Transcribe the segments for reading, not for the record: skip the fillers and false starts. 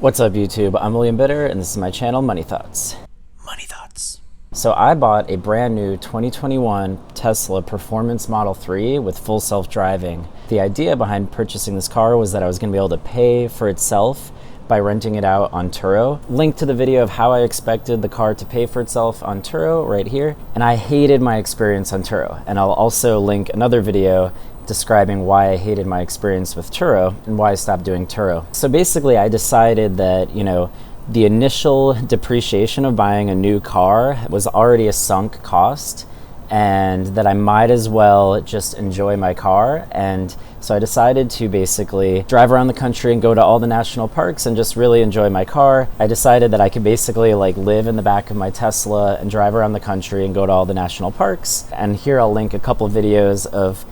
What's up YouTube? I'm William Bitter and this is my channel Money Thoughts. Money Thoughts. So I bought a brand new 2021 Tesla Performance Model 3 with full self-driving. The idea behind purchasing this car was that I was going to be able to pay for itself by renting it out on Turo. Link to the video of how I expected the car to pay for itself on Turo right here. And I hated my experience on Turo. And I'll also link another video describing why I hated my experience with Turo and why I stopped doing Turo. So basically I decided that, the initial depreciation of buying a new car was already a sunk cost and that I might as well just enjoy my car. And so I decided to basically drive around the country and go to all the national parks and just really enjoy my car. I decided that I could basically live in the back of my Tesla and drive around the country and go to all the national parks. And here I'll link a couple of videos of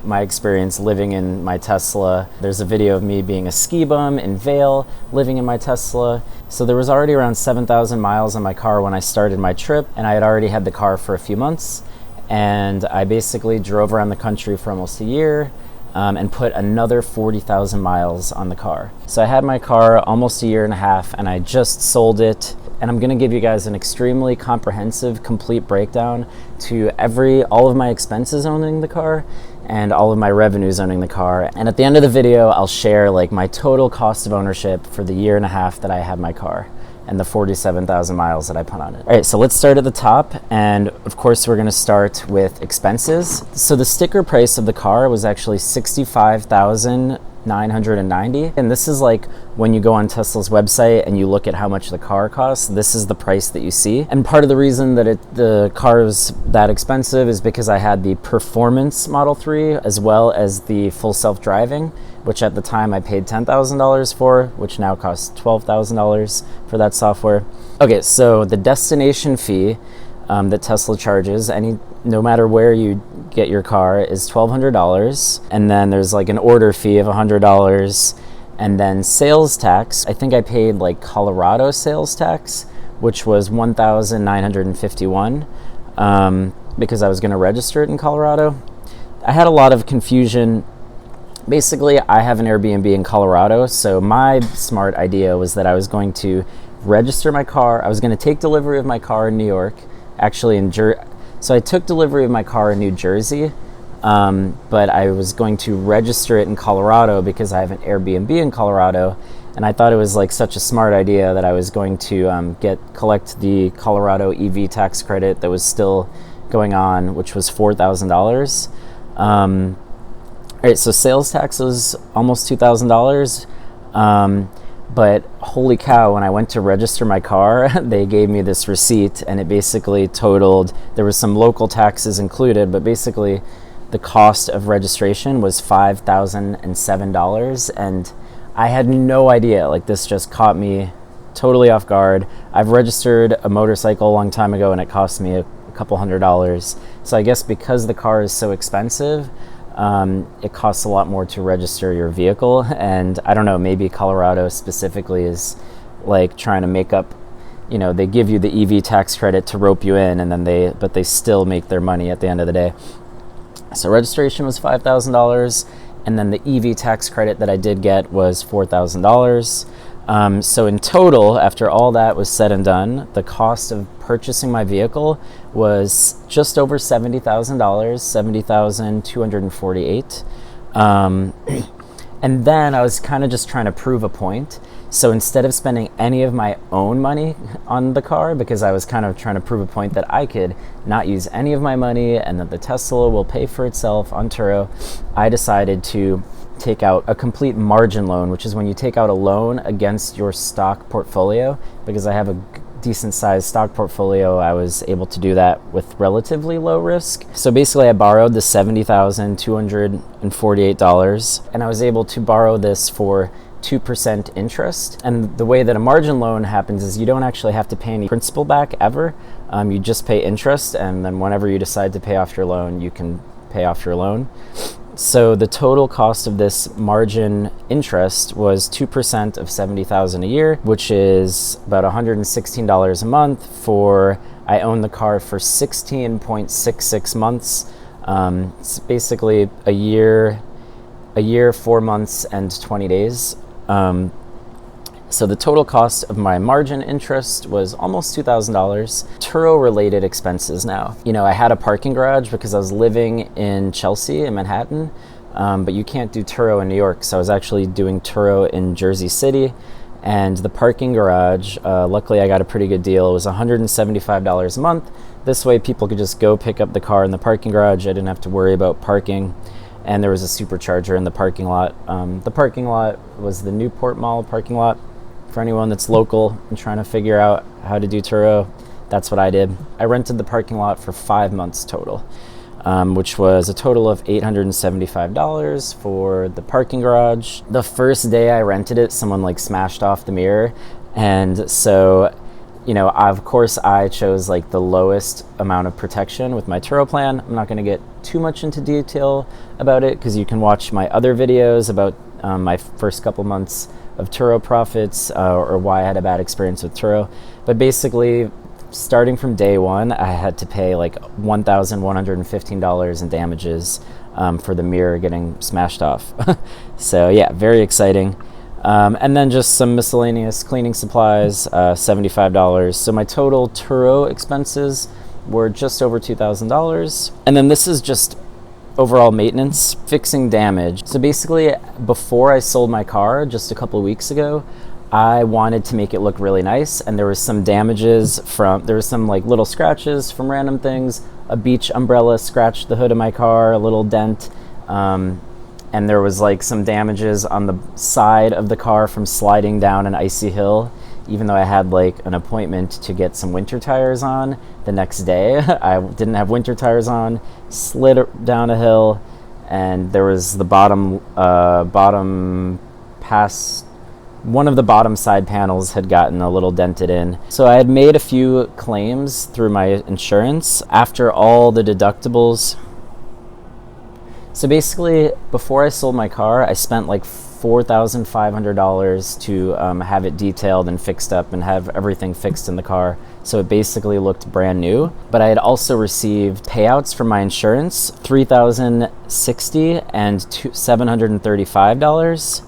my experience living in my Tesla. There's a video of me being a ski bum in Vail, living in my Tesla. So there was already around 7,000 miles on my car when I started my trip, and I had already had the car for a few months. And I basically drove around the country for almost a year and put another 40,000 miles on the car. So I had my car almost a year and a half and I just sold it. And I'm gonna give you guys an extremely comprehensive, complete breakdown to all of my expenses owning the car and all of my revenues owning the car. And at the end of the video, I'll share my total cost of ownership for the year and a half that I had my car and the 47,000 miles that I put on it. All right, so let's start at the top. And of course, we're gonna start with expenses. So the sticker price of the car was actually $65,990. And this is when you go on Tesla's website and you look at how much the car costs, this is the price that you see. And part of the reason that the car is that expensive is because I had the Performance Model 3 as well as the full self-driving, which at the time I paid $10,000 for, which now costs $12,000 for that software. Okay, so the destination fee that Tesla charges, no matter where you get your car, is $1,200. And then there's an order fee of $100. And then sales tax, I think I paid Colorado sales tax, which was $1,951 because I was gonna register it in Colorado. I had a lot of confusion. Basically, I have an Airbnb in Colorado, so my smart idea was that I was going to register my car. I was gonna take delivery of my car in New York, actually so I took delivery of my car in New Jersey, but I was going to register it in Colorado because I have an Airbnb in Colorado, and I thought it was such a smart idea that I was going to collect the Colorado EV tax credit that was still going on, which was $4,000. All right, so sales tax was almost $2,000. But holy cow, when I went to register my car, they gave me this receipt and it basically totaled, there was some local taxes included, but basically the cost of registration was $5,007. And I had no idea, this just caught me totally off guard. I've registered a motorcycle a long time ago and it cost me a couple $100s. So I guess because the car is so expensive, it costs a lot more to register your vehicle. And I don't know, maybe Colorado specifically is trying to make up, they give you the EV tax credit to rope you in, and then but they still make their money at the end of the day. So registration was $5,000, and then the EV tax credit that I did get was $4,000. So in total, after all that was said and done, the cost of purchasing my vehicle was just over $70,000, $70,248. And then I was kind of just trying to prove a point. So instead of spending any of my own money on the car, because I was kind of trying to prove a point that I could not use any of my money and that the Tesla will pay for itself on Turo, I decided to take out a complete margin loan, which is when you take out a loan against your stock portfolio. Because I have a decent sized stock portfolio, I was able to do that with relatively low risk. So basically I borrowed the $70,248 and I was able to borrow this for 2% interest. And the way that a margin loan happens is you don't actually have to pay any principal back ever. You just pay interest, and then whenever you decide to pay off your loan, you can pay off your loan. So the total cost of this margin interest was 2% of $70,000 a year, which is about $116 a month I owned the car for 16.66 months. It's basically a year, 4 months and 20 days. So the total cost of my margin interest was almost $2,000. Turo related expenses now. You know, I had a parking garage because I was living in Chelsea in Manhattan, but you can't do Turo in New York. So I was actually doing Turo in Jersey City. And the parking garage, luckily I got a pretty good deal. It was $175 a month. This way people could just go pick up the car in the parking garage. I didn't have to worry about parking. And there was a supercharger in the parking lot. The parking lot was the Newport Mall parking lot. For anyone that's local and trying to figure out how to do Turo, that's what I did. I rented the parking lot for 5 months total, which was a total of $875 for the parking garage. The first day I rented it, someone like smashed off the mirror. And so, you know, of course I chose like the lowest amount of protection with my Turo plan. I'm not going to get too much into detail about it because you can watch my other videos about my first couple months of Turo profits or why I had a bad experience with Turo. But basically, starting from day one, I had to pay like $1,115 in damages for the mirror getting smashed off. So yeah, very exciting. And then just some miscellaneous cleaning supplies, $75. So my total Turo expenses were just over $2,000. And then this is just overall maintenance, fixing damage. So basically, before I sold my car just a couple of weeks ago, I wanted to make it look really nice, and there was some damages there was some like little scratches from random things. A beach umbrella scratched the hood of my car, a little dent, and there was like some damages on the side of the car from sliding down an icy hill. Even though I had like an appointment to get some winter tires on the next day, I didn't have winter tires on, slid down a hill, and there was the bottom one of the bottom side panels had gotten a little dented in. So I had made a few claims through my insurance after all the deductibles. So basically, before I sold my car, I spent like $4,500 to have it detailed and fixed up and have everything fixed in the car. So it basically looked brand new. But I had also received payouts from my insurance, $3,060 and $735.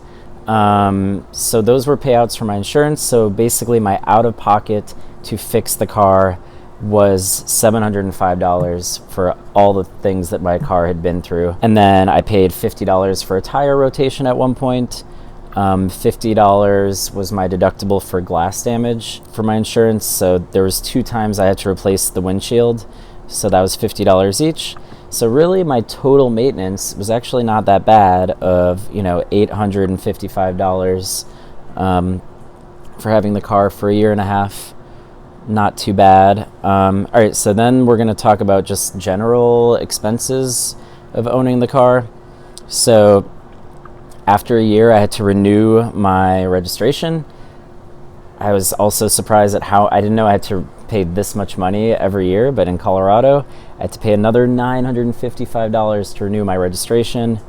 So those were payouts from my insurance. So basically my out-of-pocket to fix the car was $705 for all the things that my car had been through. And then I paid $50 for a tire rotation at one point. $50 was my deductible for glass damage for my insurance. So there was 2 times I had to replace the windshield. So that was $50 each. So really my total maintenance was actually not that bad of, you know, $855 for having the car for a year and a half. Not too bad. All right, so then we're going to talk about just general expenses of owning the car. So after a year, I had to renew my registration. I was also surprised at how I didn't know I had to pay this much money every year, but in Colorado, I had to pay another $955 to renew my registration.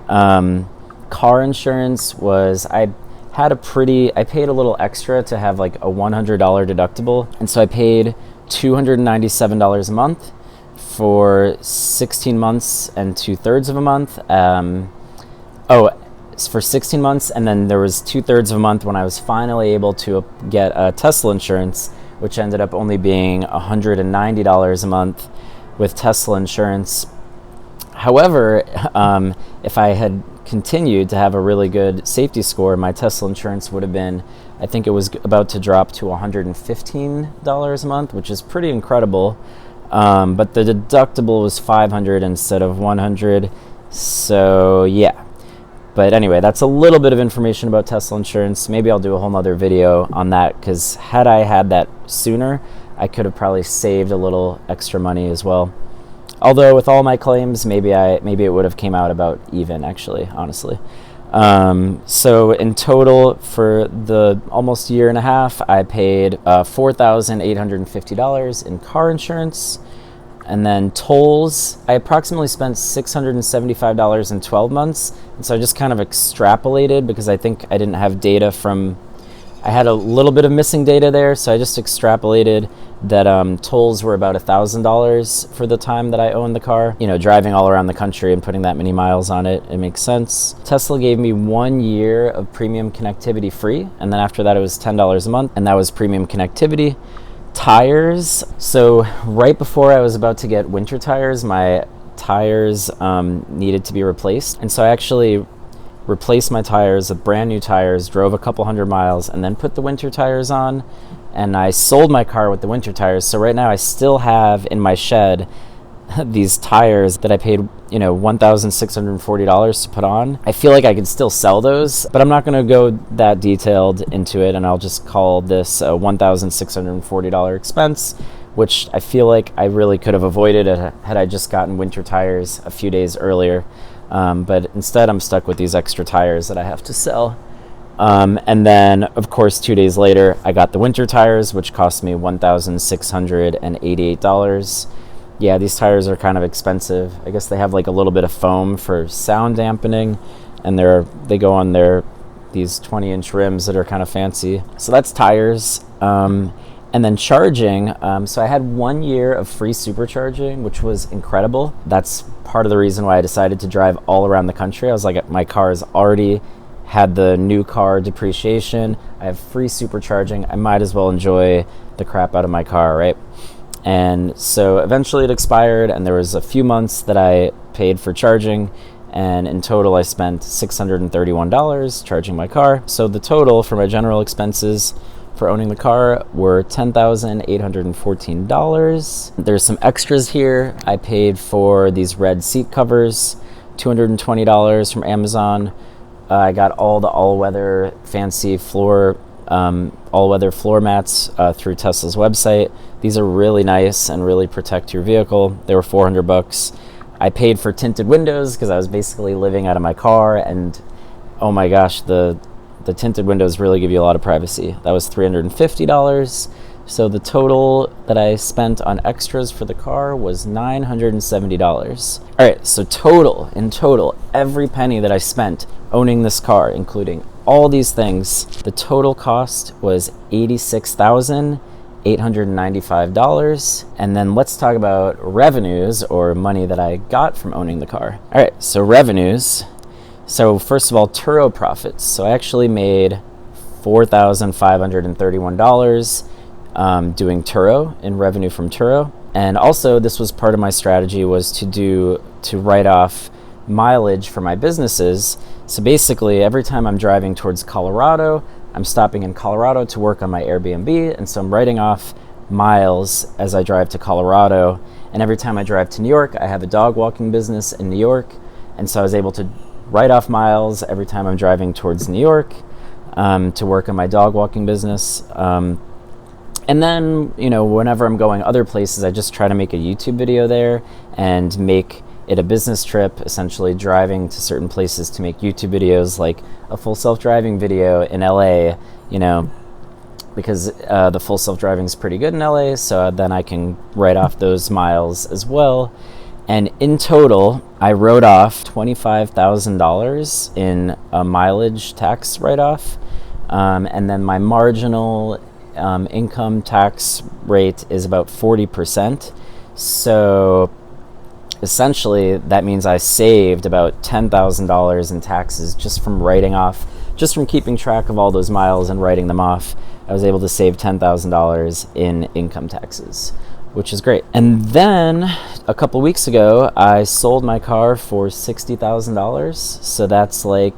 Car insurance was, I paid a little extra to have like a $100 deductible. And so I paid $297 a month for 16 months and 2/3 of a month. For 16 months. And then there was 2/3 of a month when I was finally able to get a Tesla insurance, which ended up only being $190 a month with Tesla insurance. However, if I had continued to have a really good safety score, my Tesla insurance would have been, I think it was about to drop to $115 a month, which is pretty incredible. But the deductible was $500 instead of $100. So yeah. But anyway, that's a little bit of information about Tesla insurance. Maybe I'll do a whole nother video on that, because had I had that sooner, I could have probably saved a little extra money as well. Although with all my claims, maybe it would have came out about even, actually, honestly. So in total, for the almost year and a half, I paid $4,850 in car insurance. And then tolls, I approximately spent $675 in 12 months. And so I just kind of extrapolated, because I think I didn't have data from I had a little bit of missing data there, so I just extrapolated that tolls were about $1,000 for the time that I owned the car. You know, driving all around the country and putting that many miles on it, it makes sense. Tesla gave me 1 year of premium connectivity free, and then after that it was $10 a month, and that was premium connectivity. Tires. So right before I was about to get winter tires, my tires needed to be replaced, and so I actually replaced my tires with brand new tires, drove a couple hundred miles, and then put the winter tires on, and I sold my car with the winter tires. So right now I still have in my shed these tires that I paid, you know, $1,640 to put on. I feel like I could still sell those, but I'm not going to go that detailed into it, and I'll just call this a $1,640 expense, which I feel like I really could have avoided had I just gotten winter tires a few days earlier. But instead I'm stuck with these extra tires that I have to sell. And then, of course, 2 days later, I got the winter tires, which cost me $1,688. Yeah, these tires are kind of expensive. I guess they have like a little bit of foam for sound dampening, and they go on these 20-inch rims that are kind of fancy. So that's tires. And then charging, so I had 1 year of free supercharging, which was incredible. That's part of the reason why I decided to drive all around the country. I was like, my car has already had the new car depreciation. I have free supercharging. I might as well enjoy the crap out of my car, right? And so eventually it expired, and there was a few months that I paid for charging, and in total I spent $631 charging my car. So the total for my general expenses for owning the car were $10,814. There's some extras here. I paid for these red seat covers, $220 from Amazon. I got all the all-weather fancy all-weather floor mats through Tesla's website. These are really nice and really protect your vehicle. They were $400. I paid for tinted windows because I was basically living out of my car, and oh my gosh, the tinted windows really give you a lot of privacy. That was $350. So the total that I spent on extras for the car was $970. All right, so in total, every penny that I spent owning this car, including all these things, the total cost was $86,895. And then let's talk about revenues, or money that I got from owning the car. All right, so revenues. So first of all, Turo profits. So I actually made $4,531 doing Turo, in revenue from Turo. And also, this was part of my strategy, was to write off mileage for my businesses. So basically, every time I'm driving towards Colorado, I'm stopping in Colorado to work on my Airbnb, and so I'm writing off miles as I drive to Colorado. And every time I drive to New York, I have a dog walking business in New York, and so I was able to write off miles every time I'm driving towards New York to work on my dog walking business. And then, you know, whenever I'm going other places, I just try to make a YouTube video there and make it a business trip, essentially driving to certain places to make YouTube videos, like a full self-driving video in LA, you know, because the full self-driving is pretty good in LA, so then I can write off those miles as well. And in total, I wrote off $25,000 in a mileage tax write-off. And then my marginal income tax rate is about 40%. So essentially, that means I saved about $10,000 in taxes just from keeping track of all those miles and writing them off. I was able to save $10,000 in income taxes, which is great. And then a couple weeks ago, I sold my car for $60,000. So that's like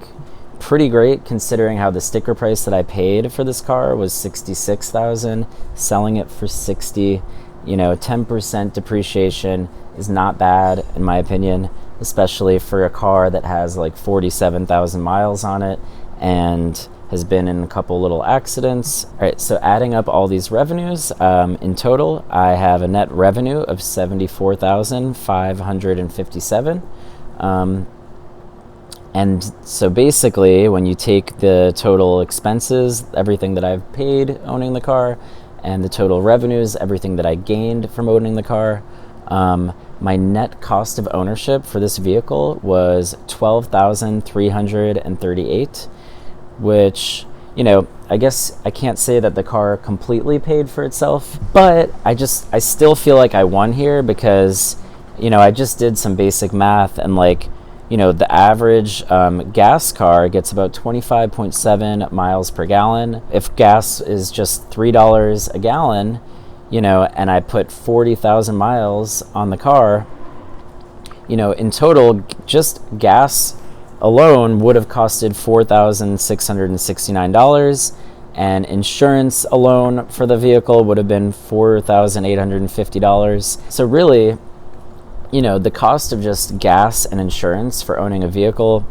pretty great, considering how the sticker price that I paid for this car was $66,000. Selling it for $60,000, you know, 10% depreciation is not bad in my opinion, especially for a car that has like 47,000 miles on it and has been in a couple little accidents. All right, so adding up all these revenues, in total, I have a net revenue of $74,557. And so basically, when you take the total expenses, everything that I've paid owning the car, and the total revenues, everything that I gained from owning the car, my net cost of ownership for this vehicle was $12,338, which, you know, I guess I can't say that the car completely paid for itself, but I still feel like I won here because, you know, I just did some basic math, and like, you know, the average gas car gets about 25.7 miles per gallon. If gas is just $3 a gallon, you know, and I put 40,000 miles on the car, you know, in total, just gas alone would have costed $4,669, and insurance alone for the vehicle would have been $4,850. So really, you know, the cost of just gas and insurance for owning a vehicle,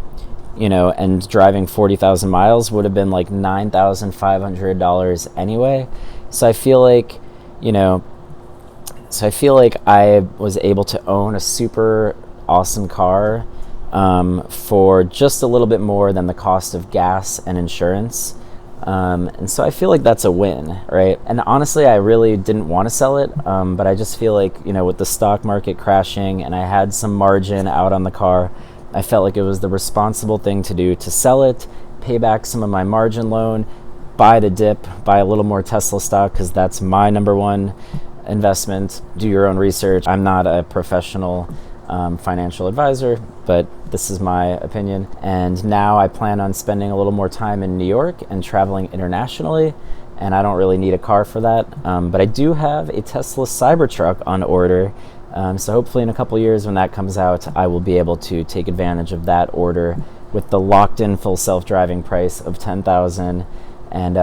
you know, and driving 40,000 miles would have been like $9,500 anyway. So I feel like, you know, I was able to own a super awesome car for just a little bit more than the cost of gas and insurance. And so I feel like that's a win, right? And honestly, I really didn't want to sell it, but I just feel like, you know, with the stock market crashing and I had some margin out on the car, I felt like it was the responsible thing to do to sell it, pay back some of my margin loan, buy the dip, buy a little more Tesla stock, because that's my number one investment. Do your own research. I'm not a professional financial advisor, but this is my opinion. And now I plan on spending a little more time in New York and traveling internationally, and I don't really need a car for that. But I do have a Tesla Cybertruck on order. So hopefully in a couple years when that comes out, I will be able to take advantage of that order with the locked-in full self-driving price of $10,000. And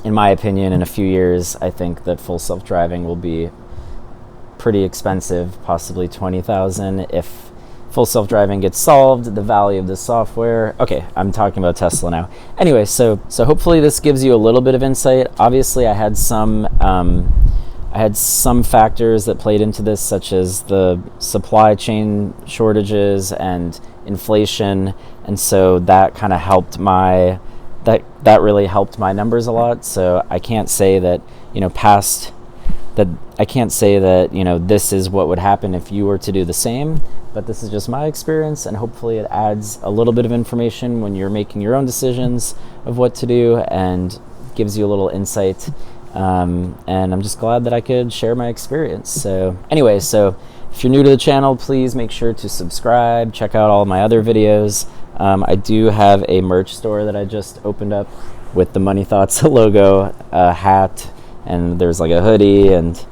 in my opinion, in a few years, I think that full self-driving will be pretty expensive, possibly $20,000 if full self-driving gets solved, the value of the software. Okay, I'm talking about Tesla now. Anyway, so hopefully this gives you a little bit of insight. Obviously, I had some factors that played into this, such as the supply chain shortages and inflation, and so that kind of helped that really helped my numbers a lot. So I can't say that, you know, this is what would happen if you were to do the same, but this is just my experience, and hopefully it adds a little bit of information when you're making your own decisions of what to do and gives you a little insight. And I'm just glad that I could share my experience. So anyway, so if you're new to the channel, please make sure to subscribe, check out all my other videos. I do have a merch store that I just opened up with the Money Thoughts logo, a hat, and there's like a hoodie and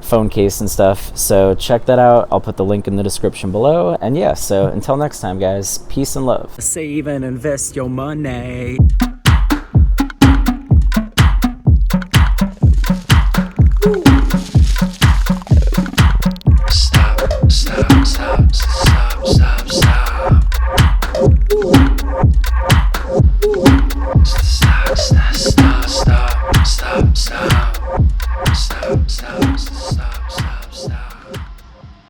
phone case and stuff. So check that out. I'll put the link in the description below. And yeah, so until next time, guys, peace and love. Save and invest your money.